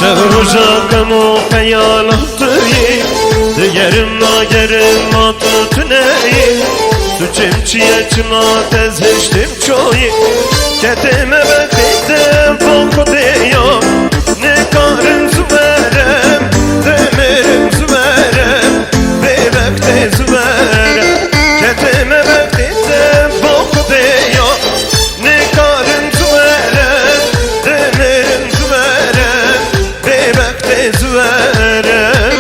شغرجاكم وخيالاتي ديرم ناگرم matutneyi Suçimçiye çıma tezheştim çoğu Ketime bekledim boku diyor Ne karım züverem Demirim züverem Bebekte züverem Ketime bekledim boku diyor Ne karım züverem Demirim züverem Bebekte züverem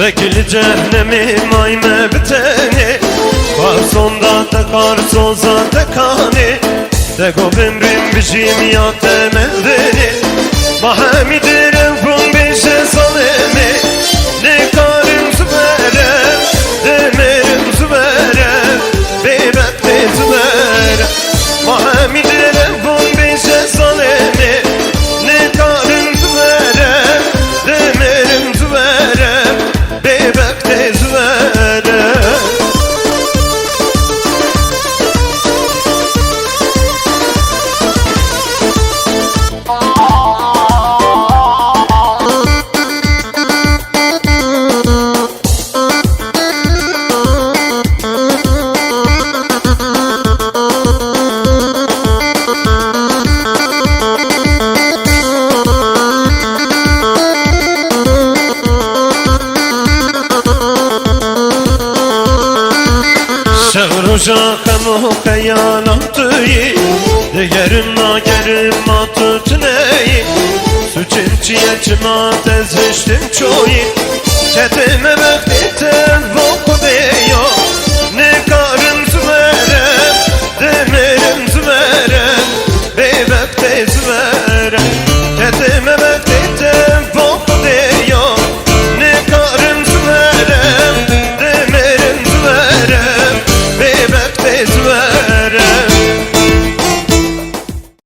Vekil cehennemim ayme biteni Var sonda tekar soza tekani Tego bimrim bijim ya temeldeni Mahamidir evrum bişe salemi Ne karım züverem Demirim züverem Bebekte züverem Mahamidir evrum bişe salemi Ne karım züverem Demirim züverem Bebekte züverem شغرجاكم وخيالاتي Digerim nagerim matutneyi Suçimçiye çıma tezheştim çoğu Ketime bekledim boku diyor Ne karım züverem Demirim züverem Bebekte züverem Ketime